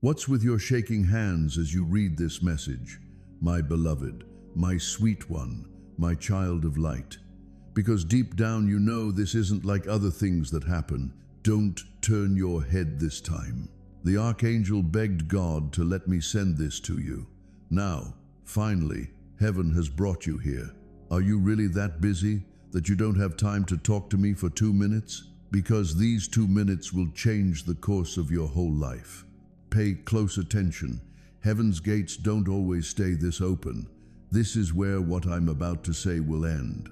What's with your shaking hands as you read this message? My beloved, my sweet one, my child of light. Because deep down you know this isn't like other things that happen. Don't turn your head this time. The archangel begged God to let me send this to you. Now, finally, heaven has brought you here. Are you really that busy that you don't have time to talk to me for 2 minutes? Because these 2 minutes will change the course of your whole life. Pay close attention. Heaven's gates don't always stay this open. This is where what I'm about to say will end.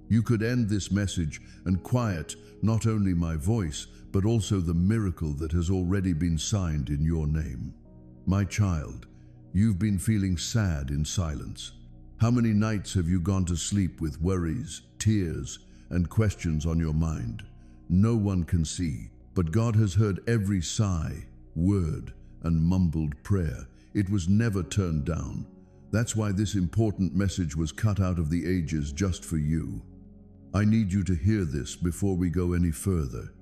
You could end this message and quiet not only my voice, but also the miracle that has already been signed in your name. My child, you've been feeling sad in silence. How many nights have you gone to sleep with worries, tears, and questions on your mind? No one can see, but God has heard every sigh, word, and mumbled prayer. It was never turned down. That's why this important message was cut out of the ages just for you. I need you to hear this before we go any further.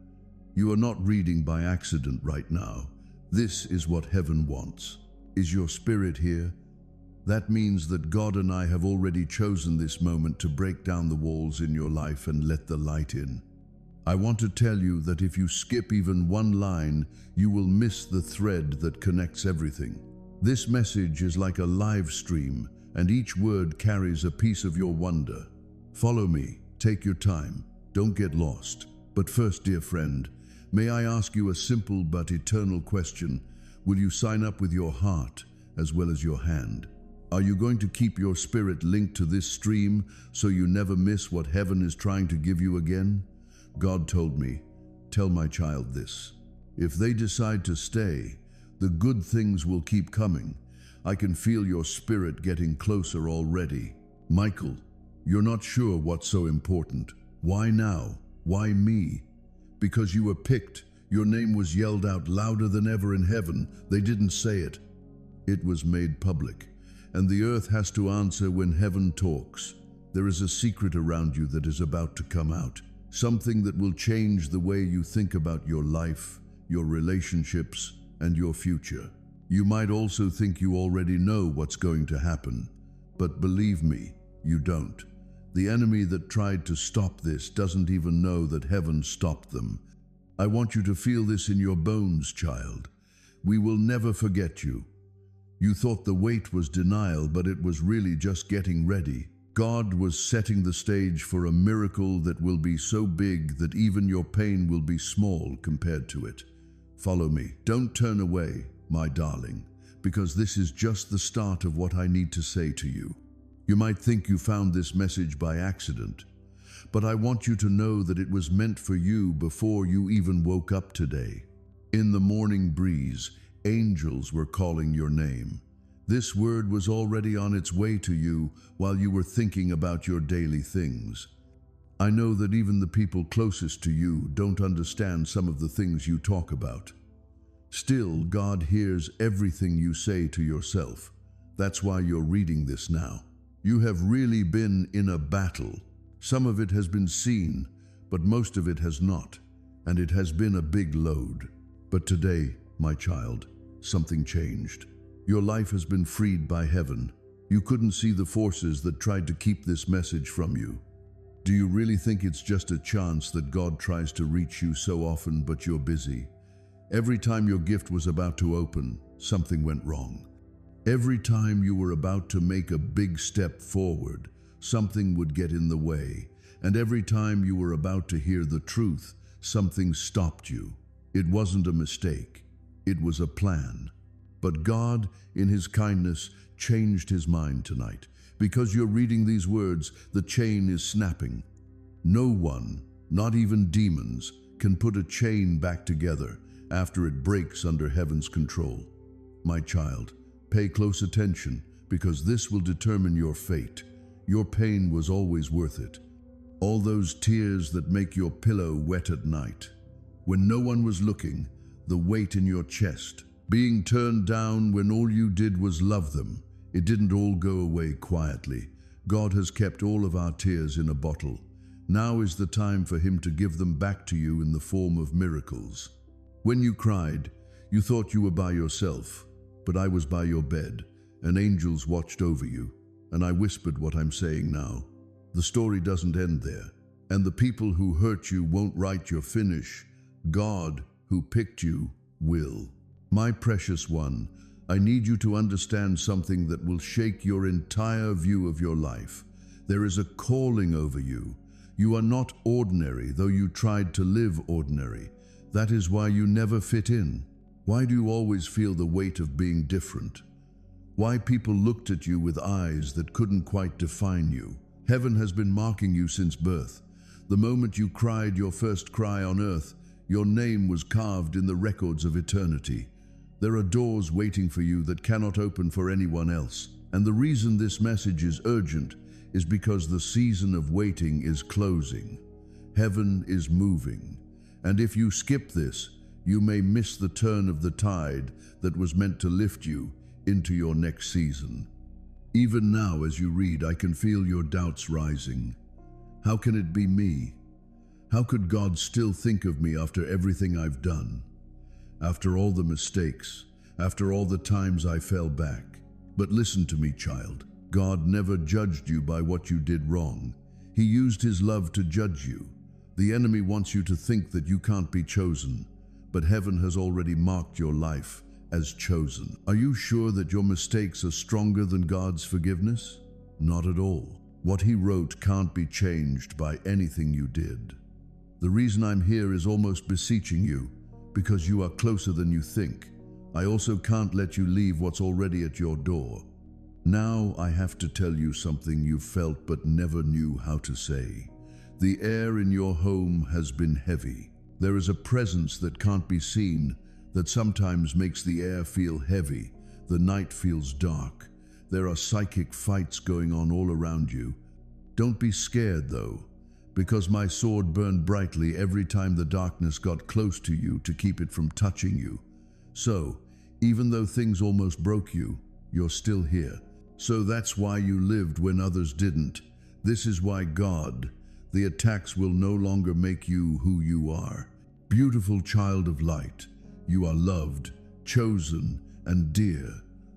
You are not reading by accident right now. This is what heaven wants. Is your spirit here? That means that God and I have already chosen this moment to break down the walls in your life and let the light in. I want to tell you that if you skip even one line, you will miss the thread that connects everything. This message is like a live stream, and each word carries a piece of your wonder. Follow me. Take your time. Don't get lost. But first, dear friend, may I ask you a simple but eternal question? Will you sign up with your heart as well as your hand? Are you going to keep your spirit linked to this stream so you never miss what heaven is trying to give you again? God told me, tell my child this. If they decide to stay, the good things will keep coming. I can feel your spirit getting closer already. Michael, you're not sure what's so important. Why now? Why me? Because you were picked. Your name was yelled out louder than ever in heaven. They didn't say it. It was made public. And the earth has to answer when heaven talks. There is a secret around you that is about to come out. Something that will change the way you think about your life, your relationships, and your future. You might also think you already know what's going to happen. But believe me, you don't. The enemy that tried to stop this doesn't even know that heaven stopped them. I want you to feel this in your bones, child. We will never forget you. You thought the wait was denial, but it was really just getting ready. God was setting the stage for a miracle that will be so big that even your pain will be small compared to it. Follow me. Don't turn away, my darling, because this is just the start of what I need to say to you. You might think you found this message by accident, but I want you to know that it was meant for you before you even woke up today. In the morning breeze, angels were calling your name. This word was already on its way to you while you were thinking about your daily things. I know that even the people closest to you don't understand some of the things you talk about. Still, God hears everything you say to yourself. That's why you're reading this now. You have really been in a battle. Some of it has been seen, but most of it has not, and it has been a big load. But today, my child, something changed. Your life has been freed by heaven. You couldn't see the forces that tried to keep this message from you. Do you really think it's just a chance that God tries to reach you so often, but you're busy? Every time your gift was about to open, something went wrong. Every time you were about to make a big step forward, something would get in the way. And every time you were about to hear the truth, something stopped you. It wasn't a mistake. It was a plan. But God, in His kindness, changed His mind tonight. Because you're reading these words, the chain is snapping. No one, not even demons, can put a chain back together after it breaks under heaven's control. My child, pay close attention, because this will determine your fate. Your pain was always worth it. All those tears that make your pillow wet at night. When no one was looking, the weight in your chest. Being turned down when all you did was love them. It didn't all go away quietly. God has kept all of our tears in a bottle. Now is the time for Him to give them back to you in the form of miracles. When you cried, You thought you were by yourself, but I was by your bed, and angels watched over you, and I whispered what I'm saying now. The story doesn't end there, and the people who hurt you won't write your finish. God, who picked you, will. My precious one, I need you to understand something that will shake your entire view of your life. There is a calling over you. You are not ordinary, though you tried to live ordinary. That is why you never fit in. Why do you always feel the weight of being different? Why people looked at you with eyes that couldn't quite define you? Heaven has been marking you since birth. The moment you cried your first cry on earth, your name was carved in the records of eternity. There are doors waiting for you that cannot open for anyone else. And the reason this message is urgent is because the season of waiting is closing. Heaven is moving. And if you skip this, you may miss the turn of the tide that was meant to lift you into your next season. Even now, as you read, I can feel your doubts rising. How can it be me? How could God still think of me after everything I've done? After all the mistakes, after all the times I fell back. But listen to me, child. God never judged you by what you did wrong. He used His love to judge you. The enemy wants you to think that you can't be chosen, but heaven has already marked your life as chosen. Are you sure that your mistakes are stronger than God's forgiveness? Not at all. What He wrote can't be changed by anything you did. The reason I'm here is almost beseeching you, because you are closer than you think. I also can't let you leave what's already at your door. Now I have to tell you something you felt but never knew how to say. The air in your home has been heavy. There is a presence that can't be seen that sometimes makes the air feel heavy. The night feels dark. There are psychic fights going on all around you. Don't be scared though, because my sword burned brightly every time the darkness got close to you to keep it from touching you. So, even though things almost broke you, you're still here. So that's why you lived when others didn't. This is why God, the attacks will no longer make you who you are. Beautiful child of light, you are loved, chosen, and dear.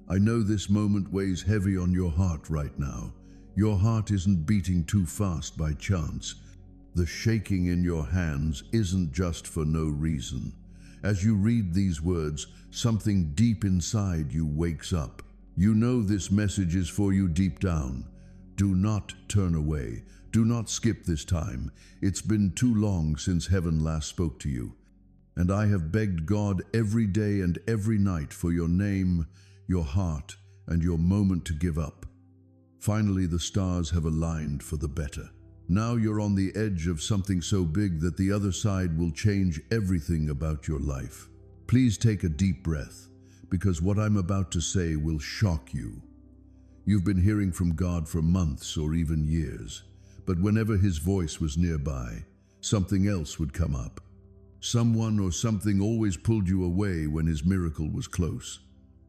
I know this moment weighs heavy on your heart right now. Your heart isn't beating too fast by chance. The shaking in your hands isn't just for no reason. As you read these words, something deep inside you wakes up. You know this message is for you deep down. Do not turn away. Do not skip this time. It's been too long since heaven last spoke to you. And I have begged God every day and every night for your name, your heart, and your moment to give up. Finally, the stars have aligned for the better. Now you're on the edge of something so big that the other side will change everything about your life. Please take a deep breath, because what I'm about to say will shock you. You've been hearing from God for months or even years, but whenever His voice was nearby, something else would come up. Someone or something always pulled you away when His miracle was close.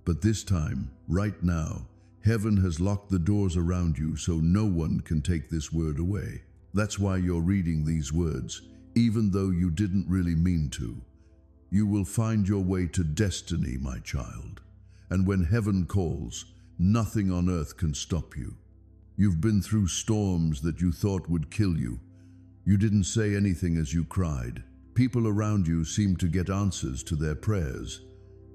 But this time, right now, heaven has locked the doors around you so no one can take this word away. That's why you're reading these words, even though you didn't really mean to. You will find your way to destiny, my child. And when heaven calls, nothing on earth can stop you. You've been through storms that you thought would kill you. You didn't say anything as you cried. People around you seemed to get answers to their prayers,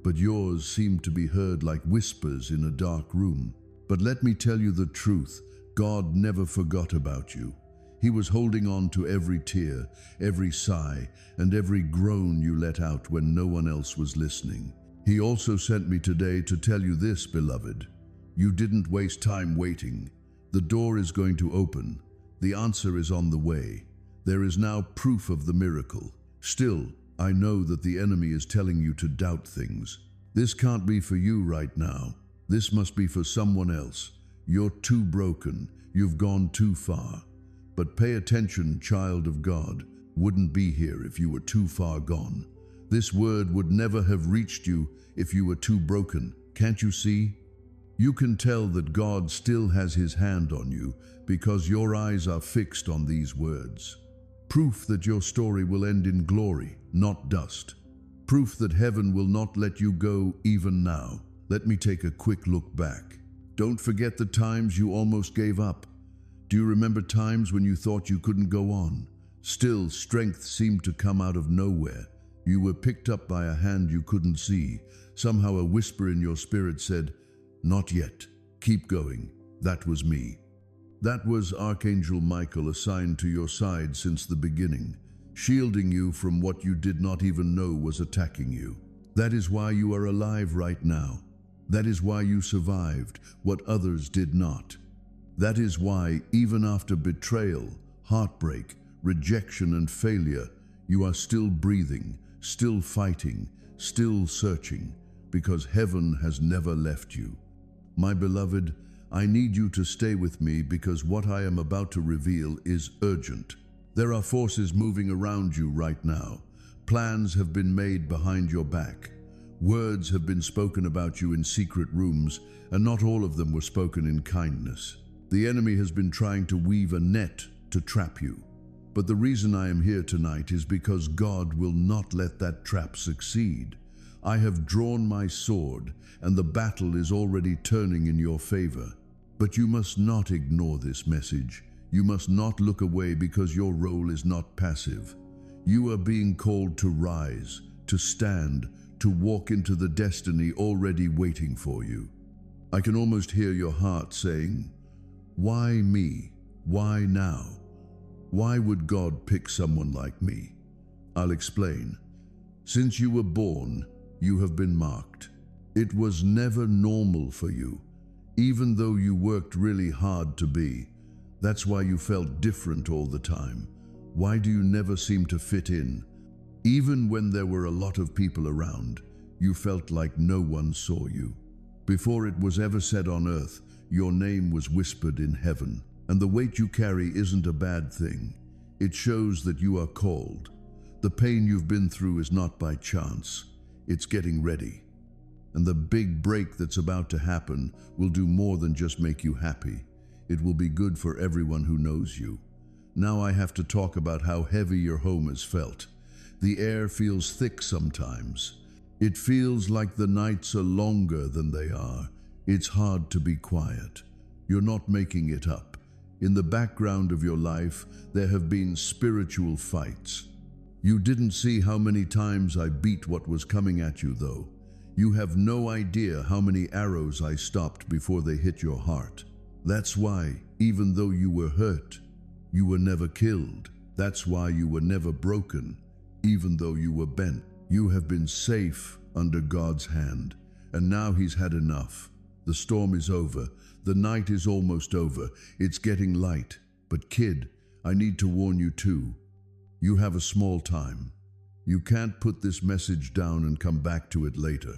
but yours seemed to be heard like whispers in a dark room. But let me tell you the truth, God never forgot about you. He was holding on to every tear, every sigh, and every groan you let out when no one else was listening. He also sent me today to tell you this, beloved. You didn't waste time waiting. The door is going to open. The answer is on the way. There is now proof of the miracle. Still, I know that the enemy is telling you to doubt things. This can't be for you right now. This must be for someone else. You're too broken. You've gone too far. But pay attention, child of God. Wouldn't be here if you were too far gone. This word would never have reached you if you were too broken. Can't you see? You can tell that God still has His hand on you because your eyes are fixed on these words. Proof that your story will end in glory, not dust. proof that heaven will not let you go even now. Let me take a quick look back. Don't forget the times you almost gave up. Do you remember times when you thought you couldn't go on? Still, strength seemed to come out of nowhere. You were picked up by a hand you couldn't see. Somehow a whisper in your spirit said, "Not yet. Keep going." That was me. That was Archangel Michael assigned to your side since the beginning, shielding you from what you did not even know was attacking you. That is why you are alive right now. That is why you survived what others did not. That is why, even after betrayal, heartbreak, rejection, and failure, you are still breathing, still fighting, still searching, because heaven has never left you. My beloved, I need you to stay with me because what I am about to reveal is urgent. There are forces moving around you right now. Plans have been made behind your back. Words have been spoken about you in secret rooms, and not all of them were spoken in kindness. The enemy has been trying to weave a net to trap you. But the reason I am here tonight is because God will not let that trap succeed. I have drawn my sword, and the battle is already turning in your favor. But you must not ignore this message. You must not look away because your role is not passive. You are being called to rise, to stand, to walk into the destiny already waiting for you. I can almost hear your heart saying, "Why me? Why now? Why would God pick someone like me?" I'll explain. Since you were born, you have been marked. It was never normal for you, even though you worked really hard to be. That's why you felt different all the time. Why do you never seem to fit in? Even when there were a lot of people around, you felt like no one saw you. Before it was ever said on earth, your name was whispered in heaven. And the weight you carry isn't a bad thing. It shows that you are called. The pain you've been through is not by chance. It's getting ready. And the big break that's about to happen will do more than just make you happy. It will be good for everyone who knows you. Now I have to talk about how heavy your home has felt. The air feels thick sometimes. It feels like the nights are longer than they are. It's hard to be quiet. You're not making it up. In the background of your life, there have been spiritual fights. You didn't see how many times I beat what was coming at you, though. You have no idea how many arrows I stopped before they hit your heart. That's why, even though you were hurt, you were never killed. That's why you were never broken, even though you were bent. You have been safe under God's hand, and now He's had enough. The storm is over. The night is almost over. It's getting light. But kid, I need to warn you too. You have a small time. You can't put this message down and come back to it later.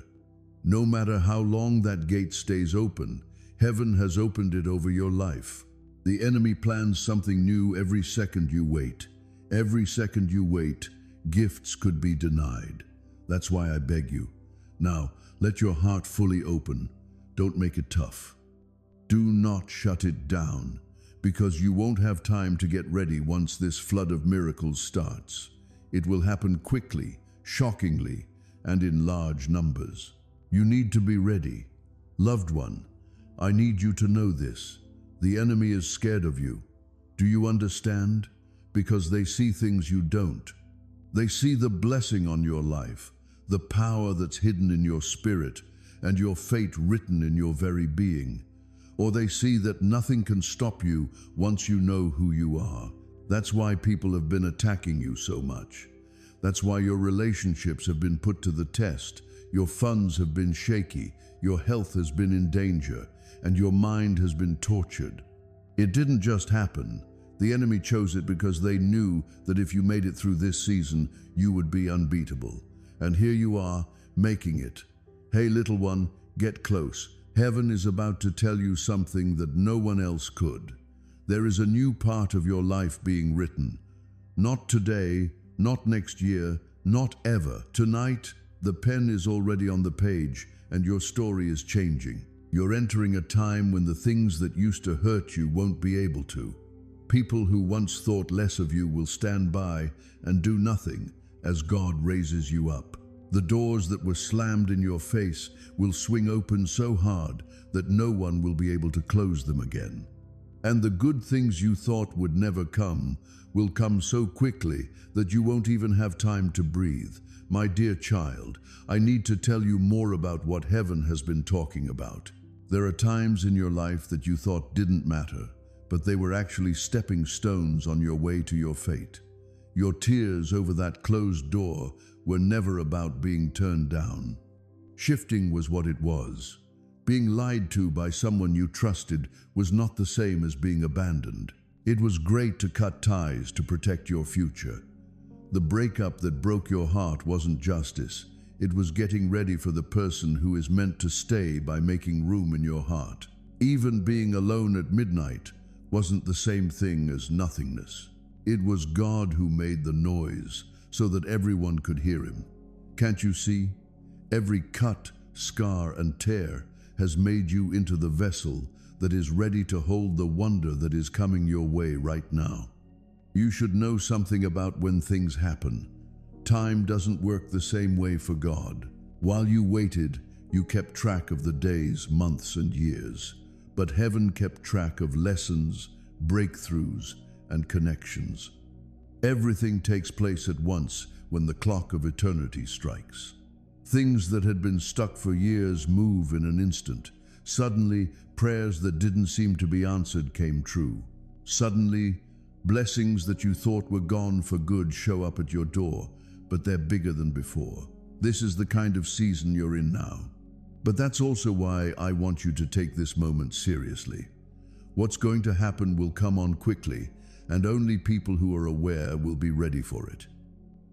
No matter how long that gate stays open, heaven has opened it over your life. The enemy plans something new every second you wait. Every second you wait, gifts could be denied. That's why I beg you. Now, let your heart fully open. Don't make it tough. Do not shut it down, because you won't have time to get ready once this flood of miracles starts. It will happen quickly, shockingly, and in large numbers. You need to be ready. Loved one, I need you to know this. The enemy is scared of you. Do you understand? Because they see things you don't. They see the blessing on your life, the power that's hidden in your spirit, and your fate written in your very being. Or they see that nothing can stop you once you know who you are. That's why people have been attacking you so much. That's why your relationships have been put to the test. Your funds have been shaky, your health has been in danger, and your mind has been tortured. It didn't just happen. The enemy chose it because they knew that if you made it through this season, you would be unbeatable. And here you are, making it. Hey, little one, get close. Heaven is about to tell you something that no one else could. There is a new part of your life being written. Not today, not next year, not ever. Tonight, the pen is already on the page and your story is changing. You're entering a time when the things that used to hurt you won't be able to. People who once thought less of you will stand by and do nothing as God raises you up. The doors that were slammed in your face will swing open so hard that no one will be able to close them again. And the good things you thought would never come will come so quickly that you won't even have time to breathe. My dear child, I need to tell you more about what heaven has been talking about. There are times in your life that you thought didn't matter, but they were actually stepping stones on your way to your fate. Your tears over that closed door were never about being turned down. Shifting was what it was. Being lied to by someone you trusted was not the same as being abandoned. It was great to cut ties to protect your future. The breakup that broke your heart wasn't justice. It was getting ready for the person who is meant to stay by making room in your heart. Even being alone at midnight wasn't the same thing as nothingness. It was God who made the noise so that everyone could hear him. Can't you see? Every cut, scar, and tear has made you into the vessel that is ready to hold the wonder that is coming your way right now. You should know something about when things happen. Time doesn't work the same way for God. While you waited, you kept track of the days, months, and years. But heaven kept track of lessons, breakthroughs, and connections. Everything takes place at once when the clock of eternity strikes. Things that had been stuck for years move in an instant. Suddenly, prayers that didn't seem to be answered came true. Suddenly, blessings that you thought were gone for good show up at your door, but they're bigger than before. This is the kind of season you're in now. But that's also why I want you to take this moment seriously. What's going to happen will come on quickly, and only people who are aware will be ready for it.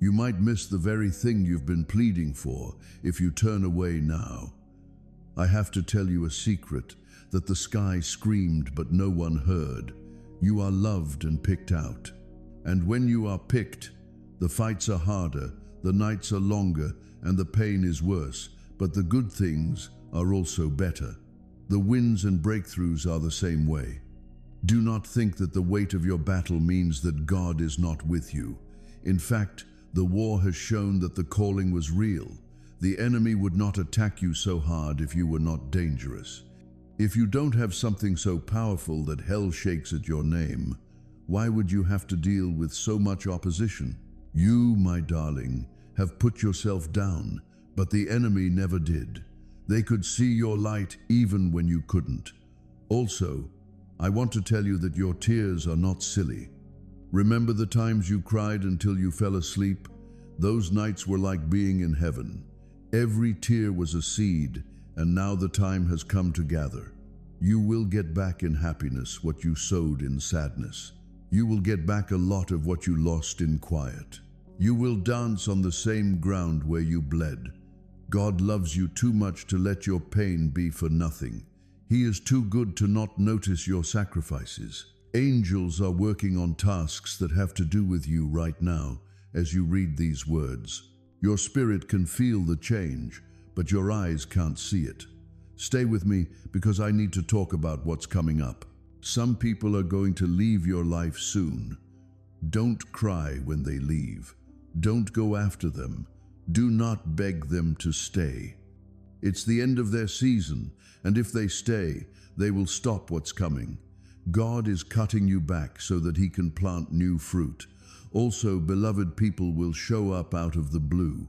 You might miss the very thing you've been pleading for if you turn away now. I have to tell you a secret that the sky screamed but no one heard. You are loved and picked out. And when you are picked, the fights are harder, the nights are longer, and the pain is worse, but the good things are also better. The wins and breakthroughs are the same way. Do not think that the weight of your battle means that God is not with you. In fact, the war has shown that the calling was real. The enemy would not attack you so hard if you were not dangerous. If you don't have something so powerful that hell shakes at your name, why would you have to deal with so much opposition? You, my darling, have put yourself down, but the enemy never did. They could see your light even when you couldn't. Also, I want to tell you that your tears are not silly. Remember the times you cried until you fell asleep? Those nights were like being in heaven. Every tear was a seed, and now the time has come to gather. You will get back in happiness what you sowed in sadness. You will get back a lot of what you lost in quiet. You will dance on the same ground where you bled. God loves you too much to let your pain be for nothing. He is too good to not notice your sacrifices. Angels are working on tasks that have to do with you right now as you read these words. Your spirit can feel the change, but your eyes can't see it. Stay with me because I need to talk about what's coming up. Some people are going to leave your life soon. Don't cry when they leave. Don't go after them. Do not beg them to stay. It's the end of their season, and if they stay, they will stop what's coming. God is cutting you back so that he can plant new fruit. Also, beloved people will show up out of the blue.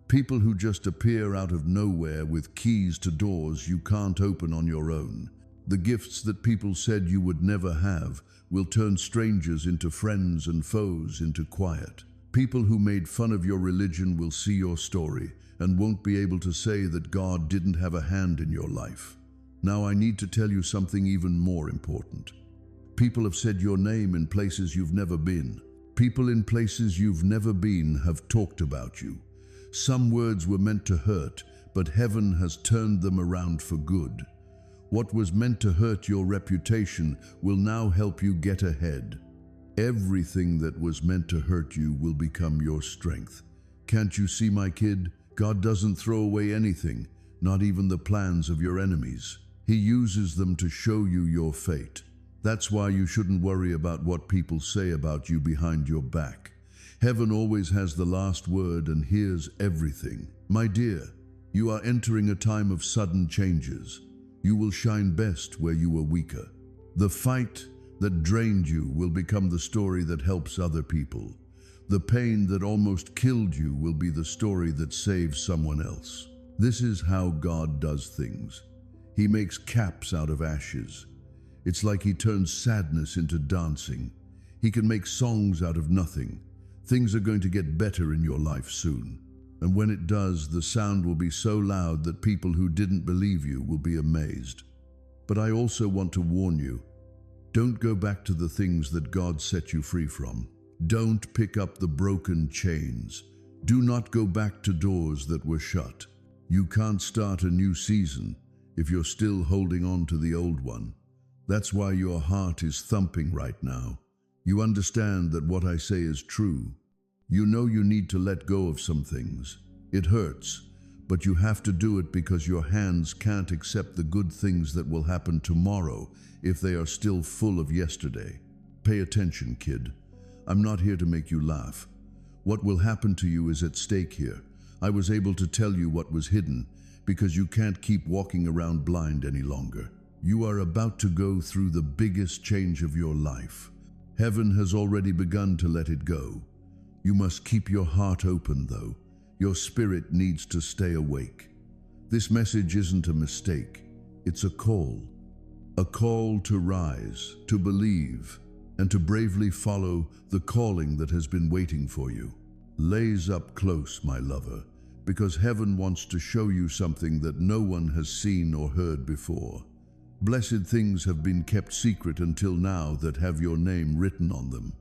People who just appear out of nowhere with keys to doors you can't open on your own. The gifts that people said you would never have will turn strangers into friends and foes into quiet. People who made fun of your religion will see your story and won't be able to say that God didn't have a hand in your life. Now I need to tell you something even more important. People have said your name in places you've never been. People in places you've never been have talked about you. Some words were meant to hurt, but heaven has turned them around for good. What was meant to hurt your reputation will now help you get ahead. Everything that was meant to hurt you will become your strength. Can't you see, my kid? God doesn't throw away anything, not even the plans of your enemies. He uses them to show you your fate. That's why you shouldn't worry about what people say about you behind your back. Heaven always has the last word and hears everything. My dear, you are entering a time of sudden changes. You will shine best where you were weaker. The fight that drained you will become the story that helps other people. The pain that almost killed you will be the story that saves someone else. This is how God does things. He makes caps out of ashes. It's like he turns sadness into dancing. He can make songs out of nothing. Things are going to get better in your life soon. And when it does, the sound will be so loud that people who didn't believe you will be amazed. But I also want to warn you, don't go back to the things that God set you free from. Don't pick up the broken chains. Do not go back to doors that were shut. You can't start a new season if you're still holding on to the old one. That's why your heart is thumping right now. You understand that what I say is true. You know you need to let go of some things. It hurts, but you have to do it because your hands can't accept the good things that will happen tomorrow if they are still full of yesterday. Pay attention, kid. I'm not here to make you laugh. What will happen to you is at stake here. I was able to tell you what was hidden because you can't keep walking around blind any longer. You are about to go through the biggest change of your life. Heaven has already begun to let it go. You must keep your heart open, though. Your spirit needs to stay awake. This message isn't a mistake. It's a call. A call to rise, to believe, and to bravely follow the calling that has been waiting for you. Laze up close, my lover, because heaven wants to show you something that no one has seen or heard before. Blessed things have been kept secret until now that have your name written on them.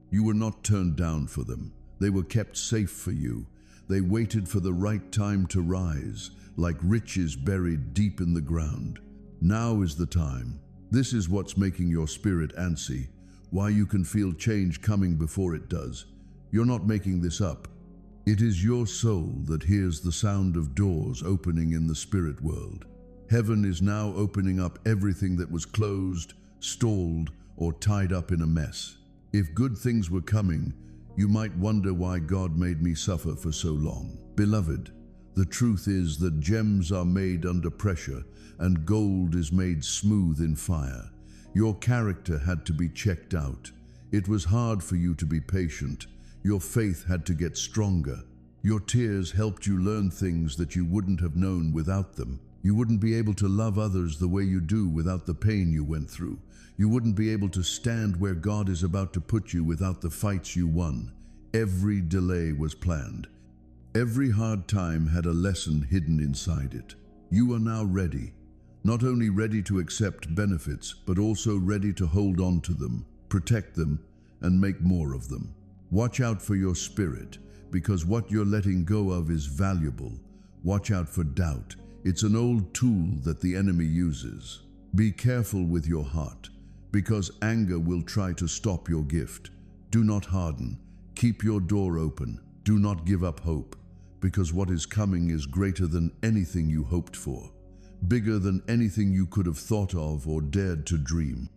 You were not turned down for them. They were kept safe for you. They waited for the right time to rise, like riches buried deep in the ground. Now is the time. This is what's making your spirit antsy, why you can feel change coming before it does. You're not making this up. It is your soul that hears the sound of doors opening in the spirit world. Heaven is now opening up everything that was closed, stalled, or tied up in a mess. If good things were coming, you might wonder why God made me suffer for so long. Beloved, the truth is that gems are made under pressure and gold is made smooth in fire. Your character had to be checked out. It was hard for you to be patient. Your faith had to get stronger. Your tears helped you learn things that you wouldn't have known without them. You wouldn't be able to love others the way you do without the pain you went through. You wouldn't be able to stand where God is about to put you without the fights you won. Every delay was planned. Every hard time had a lesson hidden inside it. You are now ready. Not only ready to accept benefits, but also ready to hold on to them, protect them, and make more of them. Watch out for your spirit, because what you're letting go of is valuable. Watch out for doubt. It's an old tool that the enemy uses. Be careful with your heart, because anger will try to stop your gift. Do not harden. Keep your door open. Do not give up hope, because what is coming is greater than anything you hoped for, bigger than anything you could have thought of or dared to dream.